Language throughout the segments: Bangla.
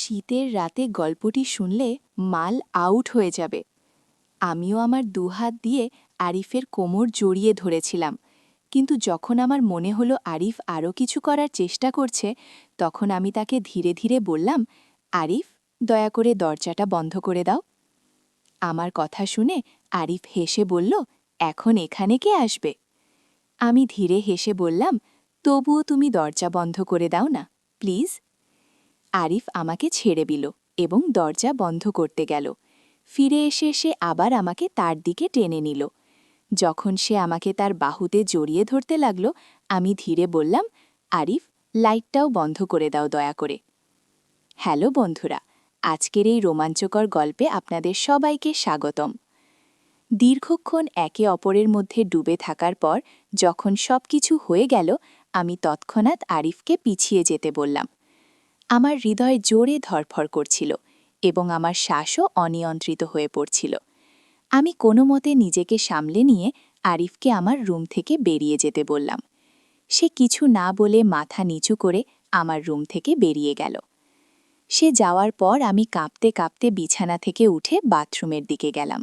শীতের রাতে গল্পটি শুনলে মাল আউট হয়ে যাবে। আমিও আমার দুহাত দিয়ে আরিফের কোমর জড়িয়ে ধরেছিলাম, কিন্তু যখন আমার মনে হলো আরিফ আরও কিছু করার চেষ্টা করছে, তখন আমি তাকে ধীরে ধীরে বললাম, আরিফ, দয়া করে দরজাটা বন্ধ করে দাও। আমার কথা শুনে আরিফ হেসে বলল, এখন এখানে কে আসবে? আমি ধীরে হেসে বললাম, তবুও তুমি দরজা বন্ধ করে দাও না, প্লিজ। আরিফ আমাকে ছেড়ে দিল এবং দরজা বন্ধ করতে গেল। ফিরে এসে সে আবার আমাকে তার দিকে টেনে নিল। যখন সে আমাকে তার বাহুতে জড়িয়ে ধরতে লাগল, আমি ধীরে বললাম, আরিফ, লাইটটাও বন্ধ করে দাও দয়া করে। হ্যালো বন্ধুরা, আজকের এই রোমাঞ্চকর গল্পে আপনাদের সবাইকে স্বাগতম। দীর্ঘক্ষণ একে অপরের মধ্যে ডুবে থাকার পর যখন সবকিছু হয়ে গেল, আমি তৎক্ষণাৎ আরিফকে পিছিয়ে যেতে বললাম। আমার হৃদয় জোরে ধড়ফড় করছিল এবং আমার শ্বাসও অনিয়ন্ত্রিত হয়ে পড়ছিল। আমি কোনো মতে নিজেকে সামলে নিয়ে আরিফকে আমার রুম থেকে বেরিয়ে যেতে বললাম। সে কিছু না বলে মাথা নিচু করে আমার রুম থেকে বেরিয়ে গেল। সে যাওয়ার পর আমি কাঁপতে কাঁপতে বিছানা থেকে উঠে বাথরুমের দিকে গেলাম।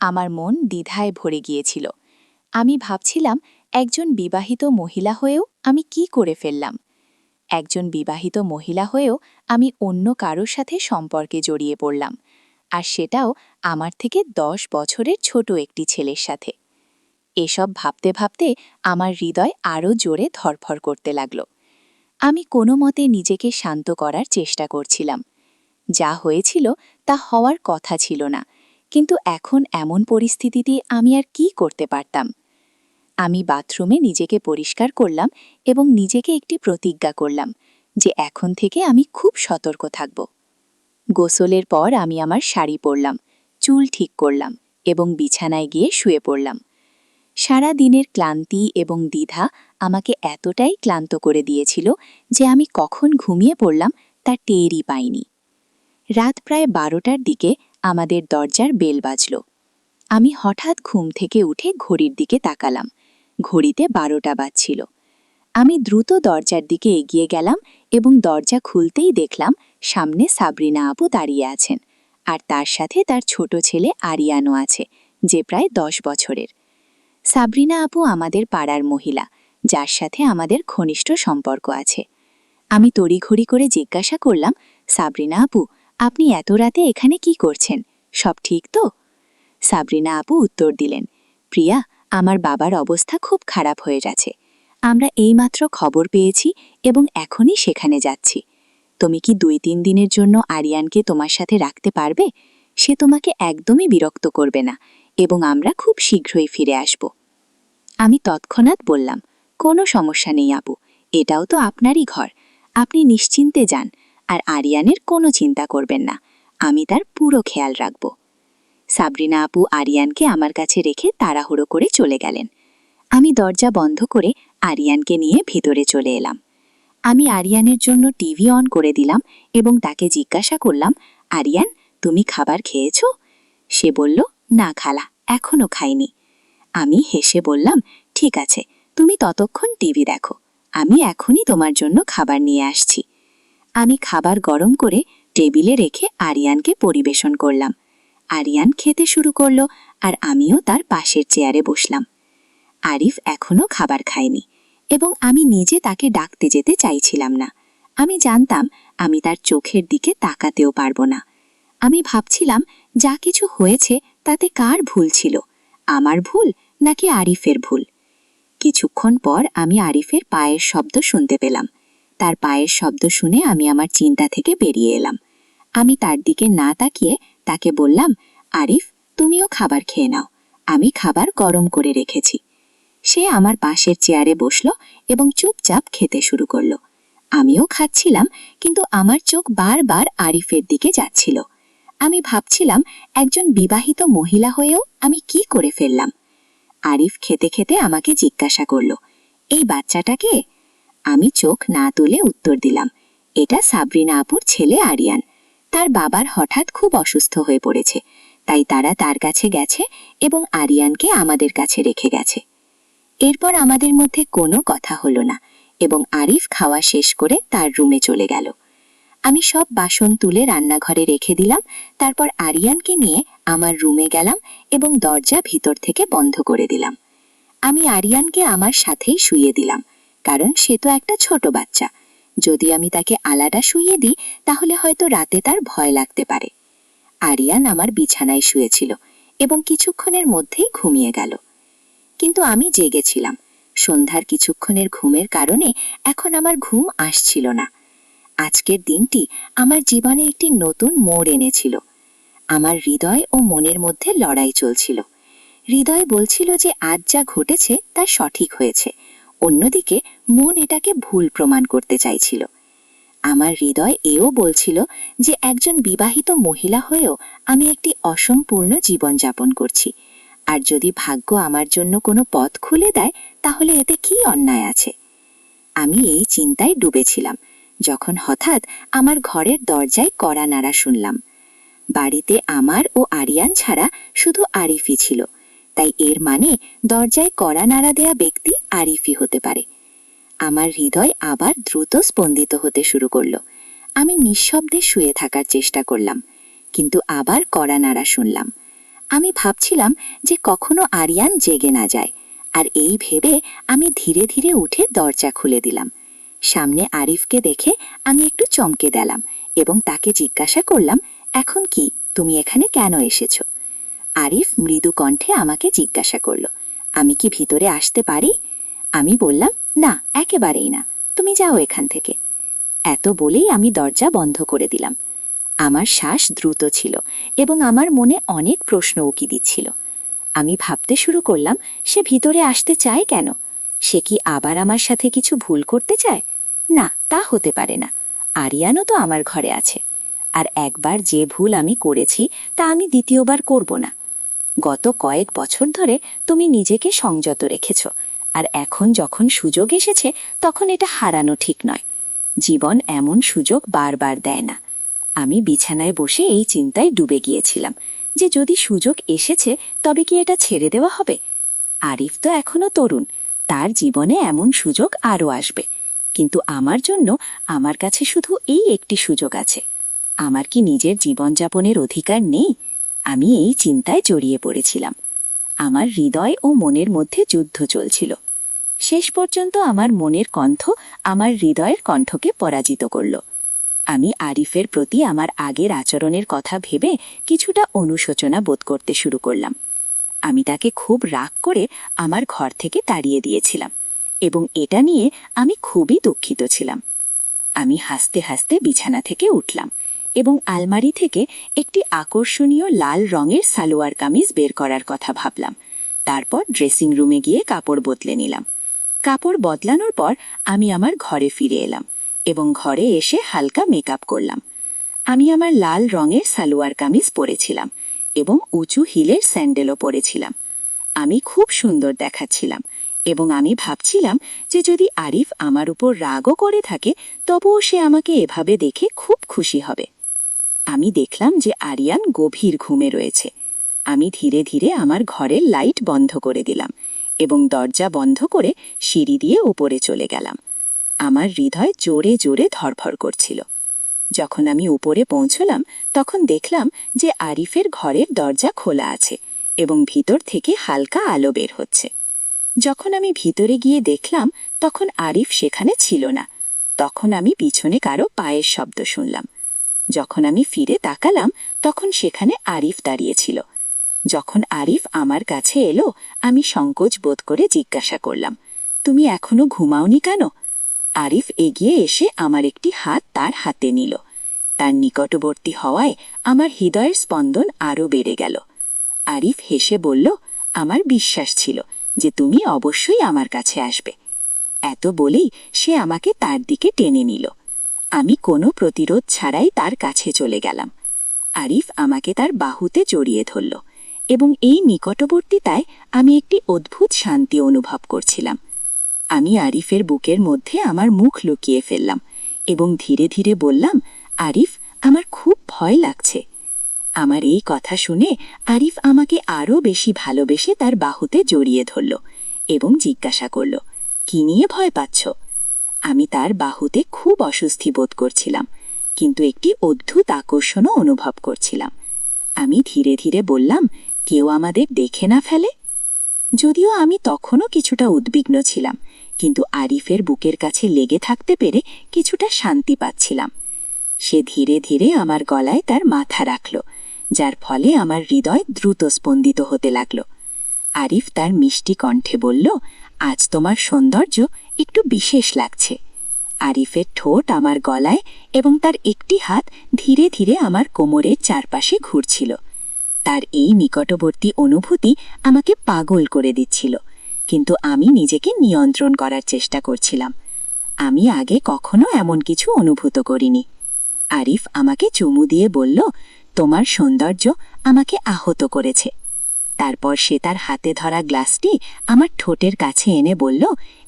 আমার মন দ্বিধায় ভরে গিয়েছিল। আমি ভাবছিলাম, একজন বিবাহিত মহিলা হয়েও আমি কি করে ফেললাম? একজন বিবাহিত মহিলা হয়েও আমি অন্য কারোর সাথে সম্পর্কে জড়িয়ে পড়লাম, আর সেটাও আমার থেকে 10 বছরের ছোট একটি ছেলের সাথে। এসব ভাবতে ভাবতে আমার হৃদয় আরও জোরে ধড়ফড় করতে লাগল। আমি কোনো মতে নিজেকে শান্ত করার চেষ্টা করছিলাম। যা হয়েছিল তা হওয়ার কথা ছিল না, কিন্তু এখন এমন পরিস্থিতিতে আমি আর কি করতে পারতাম? আমি বাথরুমে নিজেকে পরিষ্কার করলাম এবং নিজেকে একটি প্রতিজ্ঞা করলাম যে এখন থেকে আমি খুব সতর্ক থাকব। গোসলের পর আমি আমার শাড়ি পরলাম, চুল ঠিক করলাম এবং বিছানায় গিয়ে শুয়ে পড়লাম। সারা দিনের ক্লান্তি এবং দ্বিধা আমাকে এতটাই ক্লান্ত করে দিয়েছিল যে আমি কখন ঘুমিয়ে পড়লাম তা টেরই পাইনি। রাত প্রায় 12টার দিকে আমাদের দরজার বেল বাজল। আমি হঠাৎ ঘুম থেকে উঠে ঘড়ির দিকে তাকালাম। ঘড়িতে 12টা বাজছিল। আমি দ্রুত দরজার দিকে এগিয়ে গেলাম এবং দরজা খুলতেই দেখলাম সামনে সাবরিনা আপু দাঁড়িয়ে আছেন, আর তার সাথে তার ছোট ছেলে আরিয়ানও আছে, যে প্রায় 10 বছরের। সাবরিনা আপু আমাদের পাড়ার মহিলা, যার সাথে আমাদের ঘনিষ্ঠ সম্পর্ক আছে। আমি তড়িঘড়ি করে জিজ্ঞাসা করলাম, সাবরিনা আপু, আপনি এত রাতে এখানে কি করছেন? সব ঠিক তো? সাবরিনা আপু উত্তর দিলেন, প্রিয়া, আমার বাবার অবস্থা খুব খারাপ হয়ে গেছে। আমরা এইমাত্র খবর পেয়েছি এবং এখনই সেখানে যাচ্ছি। তুমি কি 2-3 দিনের জন্য আরিয়ানকে তোমার সাথে রাখতে পারবে? সে তোমাকে একদমই বিরক্ত করবে না এবং আমরা খুব শীঘ্রই ফিরে আসব। আমি তৎক্ষণাৎ বললাম, কোনো সমস্যা নেই আপু, এটাও তো আপনারই ঘর। আপনি নিশ্চিন্তে যান, আর আরিয়ানের কোনো চিন্তা করবেন না। আমি তার পুরো খেয়াল রাখব। সাবরিনা আপু আরিয়ানকে আমার কাছে রেখে তাড়াহুড়ো করে চলে গেলেন। আমি দরজা বন্ধ করে আরিয়ানকে নিয়ে ভিতরে চলে এলাম। আমি আরিয়ানের জন্য টিভি অন করে দিলাম এবং তাকে জিজ্ঞাসা করলাম, আরিয়ান, তুমি খাবার খেয়েছ? সে বলল, না খালা, এখনো খাইনি। আমি হেসে বললাম, ঠিক আছে, তুমি ততক্ষণ টিভি দেখো, আমি এখনই তোমার জন্য খাবার নিয়ে আসছি। আমি খাবার গরম করে টেবিলে রেখে আরিয়ানকে পরিবেশন করলাম। আরিয়ান খেতে শুরু করলো আর আমিও তার পাশের চেয়ারে বসলাম। আরিফ এখনো খাবার খায়নি এবং আমি নিজে তাকে ডাকতে যেতে চাইছিলাম না। আমি জানতাম আমি তার চোখের দিকে তাকাতেও পারবো না। আমি ভাবছিলাম, যা কিছু হয়েছে তাতে কার ভুল ছিল, আমার ভুল নাকি আরিফের ভুল? কিছুক্ষণ পর আমি আরিফের পায়ের শব্দ শুনতে পেলাম। তার পায়ের শব্দ শুনে আমি আমার চিন্তা থেকে বেরিয়ে এলাম। আমি তার দিকে না তাকিয়ে তাকে বললাম, আরিফ, তুমিও খাবার খেয়ে নাও, আমি খাবার গরম করে রেখেছি। সে আমার পাশের চেয়ারে বসল এবং চুপচাপ খেতে শুরু করলো। আমিও খাচ্ছিলাম, কিন্তু আমার চোখ বারবার আরিফের দিকে যাচ্ছিল। আমি ভাবছিলাম, একজন বিবাহিত মহিলা হয়েও আমি কি করে ফেললাম? আরিফ খেতে খেতে আমাকে জিজ্ঞাসা করল, এই বাচ্চাটা কে? আমি চোখ না তুলে উত্তর দিলাম, এটা সাবরিনা আপুর ছেলে আরিয়ান। তার বাবার হঠাৎ খুব অসুস্থ হয়ে পড়েছে, তাই তারা তার কাছে গেছে এবং আরিয়ানকে আমাদের কাছে রেখে গেছে। এরপর আমাদের মধ্যে কোনো কথা হলো না এবং আরিফ খাওয়া শেষ করে তার রুমে চলে গেল। আমি সব বাসন তুলে রান্নাঘরে রেখে দিলাম। তারপর আরিয়ানকে নিয়ে আমার রুমে গেলাম এবং দরজা ভিতর থেকে বন্ধ করে দিলাম। আমি আরিয়ানকে আমার সাথেই শুইয়ে দিলাম, কারণ সে তো একটা ছোট বাচ্চা। যদি আমি তাকে আলাদা শুইয়ে দিই তাহলে হয়তো রাতে তার ভয় লাগতে পারে। আরিয়ান আমার বিছানায় শুয়েছিল এবং কিছুক্ষণের মধ্যেই ঘুমিয়ে গেল। কিন্তু আমি জেগেছিলাম। সন্ধ্যার কিছুক্ষণের ঘুমের কারণে এখন আমার ঘুম আসছিল না। আজকের দিনটি আমার জীবনে একটি নতুন মোড় এনেছিল। আমার হৃদয় ও মনের মধ্যে লড়াই চলছিল। হৃদয় বলছিল যে আজ যা ঘটেছে তা সঠিক হয়েছে, অন্যদিকে মন এটাকে ভুল প্রমাণ করতে চাইছিল। আমার হৃদয় এও বলছিল যে একজন বিবাহিত মহিলা হয়েও আমি একটি অসম্পূর্ণ জীবনযাপন করছি, আর যদি ভাগ্য আমার জন্য কোনো পথ খুলে দেয় তাহলে এতে কি অন্যায় আছে। আমি এই চিন্তায় ডুবেছিলাম যখন হঠাৎ আমার ঘরের দরজায় কড়া নাড়া শুনলাম। বাড়িতে আমার ও আরিয়ান ছাড়া শুধু আরিফই ছিল, তাই এর মানে দরজায় কড়া নাড়া দেয়া ব্যক্তি আরিফই হতে পারে। আমার হৃদয় আবার দ্রুত স্পন্দিত হতে শুরু করল। আমি নিঃশব্দে শুয়ে থাকার চেষ্টা করলাম, কিন্তু আবার কড়া নাড়া শুনলাম। আমি ভাবছিলাম যে কখনো আরিয়ান জেগে না যায়, আর এই ভেবে আমি ধীরে ধীরে উঠে দরজা খুলে দিলাম। সামনে আরিফকে দেখে আমি একটু চমকে দিলাম এবং তাকে জিজ্ঞাসা করলাম, এখন কি, তুমি এখানে কেন এসেছো? আরিফ মৃদু কণ্ঠে আমাকে জিজ্ঞাসা করল, আমি কি ভিতরে আসতে পারি? আমি বললাম, না, একেবারেই না, তুমি যাও এখান থেকে। এত বলেই আমি দরজা বন্ধ করে দিলাম। আমার শ্বাস দ্রুত ছিল এবং আমার মনে অনেক প্রশ্ন উকি দিচ্ছিল। আমি ভাবতে শুরু করলাম, সে ভিতরে আসতে চায় কেন? সে কি আবার আমার সাথে কিছু ভুল করতে চায়? না, তা হতে পারে না। আরিয়ানও তো আমার ঘরে আছে, আর একবার যে ভুল আমি করেছি তা আমি দ্বিতীয়বার করব না। গত কয়েক বছর ধরে তুমি নিজেকে সংযত রেখেছ, আর এখন যখন সুযোগ এসেছে তখন এটা হারানো ঠিক নয়। জীবন এমন সুযোগ বারবার দেয় না। আমি বিছানায় বসে এই চিন্তায় ডুবে গিয়েছিলাম যে যদি সুযোগ এসেছে তবে কি এটা ছেড়ে দেওয়া হবে? আরিফ তো এখনো তরুণ, তার জীবনে এমন সুযোগ আরও আসবে, কিন্তু আমার জন্য আমার কাছে শুধু এই একটি সুযোগ আছে। আমার কি নিজের জীবনযাপনের অধিকার নেই? আমি এই চিন্তায় জড়িয়ে পড়েছিলাম। আমার হৃদয় ও মনের মধ্যে যুদ্ধ চলছিল। শেষ পর্যন্ত আমার মনের কণ্ঠ আমার হৃদয়ের কণ্ঠকে পরাজিত করল। আমি আরিফের প্রতি আমার আগের আচরণের কথা ভেবে কিছুটা অনুশোচনা বোধ করতে শুরু করলাম। আমি তাকে খুব রাগ করে আমার ঘর থেকে তাড়িয়ে দিয়েছিলাম এবং এটা নিয়ে আমি খুবই দুঃখিত ছিলাম। আমি হাসতে হাসতে বিছানা থেকে উঠলাম এবং আলমারি থেকে একটি আকর্ষণীয় লাল রঙের সালোয়ার কামিজ বের করার কথা ভাবলাম। তারপর ড্রেসিং রুমে গিয়ে কাপড় বদলে নিলাম। কাপড় বদলানোর পর আমি আমার ঘরে ফিরে এলাম এবং ঘরে এসে হালকা মেকআপ করলাম। আমি আমার লাল রঙের সালোয়ার কামিজ পরেছিলাম এবং উঁচু হিলের স্যান্ডেলও পরেছিলাম। আমি খুব সুন্দর দেখাচ্ছিলাম এবং আমি ভাবছিলাম যে যদি আরিফ আমার উপর রাগও করে থাকে তবুও সে আমাকে এভাবে দেখে খুব খুশি হবে। আমি দেখলাম যে আরিয়ান গভীর ঘুমে রয়েছে। আমি ধীরে ধীরে আমার ঘরের লাইট বন্ধ করে দিলাম এবং দরজা বন্ধ করে সিঁড়ি দিয়ে উপরে চলে গেলাম। আমার হৃদয় জোরে জোরে ধড়ফড় করছিল। যখন আমি উপরে পৌঁছলাম তখন দেখলাম যে আরিফের ঘরের দরজা খোলা আছে এবং ভিতর থেকে হালকা আলো বের হচ্ছে। যখন আমি ভিতরে গিয়ে দেখলাম তখন আরিফ সেখানে ছিল না। তখন আমি পিছনে কারো পায়ের শব্দ শুনলাম। যখন আমি ফিরে তাকালাম তখন সেখানে আরিফ দাঁড়িয়েছিল। যখন আরিফ আমার কাছে এলো আমি সংকোচ বোধ করে জিজ্ঞাসা করলাম, তুমি এখনো ঘুমাওনি কেন? আরিফ এগিয়ে এসে আমার একটি হাত তার হাতে নিল। তার নিকটবর্তী হওয়ায় আমার হৃদয়ের স্পন্দন আরও বেড়ে গেল। আরিফ হেসে বলল, আমার বিশ্বাস ছিল যে তুমি অবশ্যই আমার কাছে আসবে। এত বলেই সে আমাকে তার দিকে টেনে নিল। আমি কোনো প্রতিরোধ ছাড়াই তার কাছে চলে গেলাম। আরিফ আমাকে তার বাহুতে জড়িয়ে ধরল এবং এই নিকটবর্তিতায় আমি একটি অদ্ভুত শান্তি অনুভব করছিলাম। আমি আরিফের বুকের মধ্যে আমার মুখ লুকিয়ে ফেললাম এবং ধীরে ধীরে বললাম, আরিফ, আমার খুব ভয় লাগছে। আমার এই কথা শুনে আরিফ আমাকে আরও বেশি ভালোবেসে তার বাহুতে জড়িয়ে ধরল এবং জিজ্ঞাসা করল, কি নিয়ে ভয় পাচ্ছ? আমি তার বাহুতে খুব অস্বস্তি বোধ করছিলাম, কিন্তু একটি অদ্ভুত আকর্ষণও অনুভব করছিলাম। আমি ধীরে ধীরে বললাম, কেউ আমাদের দেখে না ফেলে? যদিও আমি তখনও কিছুটা উদ্বিগ্ন ছিলাম, কিন্তু আরিফের বুকের কাছে লেগে থাকতে পেরে কিছুটা শান্তি পাচ্ছিলাম। সে ধীরে ধীরে আমার গলায় তার মাথা রাখল, যার ফলে আমার হৃদয় দ্রুত স্পন্দিত হতে লাগল। আরিফ তার মিষ্টি কণ্ঠে বলল, আজ তোমার সৌন্দর্য একটু বিশেষ লাগছে। আরিফের ঠোঁট আমার গলায় এবং তার একটি হাত ধীরে ধীরে আমার কোমরের চারপাশে ঘুরছিল। তার এই নিকটবর্তী অনুভূতি আমাকে পাগল করে দিচ্ছিল, কিন্তু আমি নিজেকে নিয়ন্ত্রণ করার চেষ্টা করছিলাম। আমি আগে কখনো এমন কিছু অনুভূত করিনি। আরিফ আমাকে চুমু দিয়ে বলল, তোমার সৌন্দর্য আমাকে আহত করেছে। তারপর সে তার হাতে ধরা গ্লাসটি আমার ঠোঁটের কাছে এনে বলল,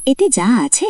এতে যা আছে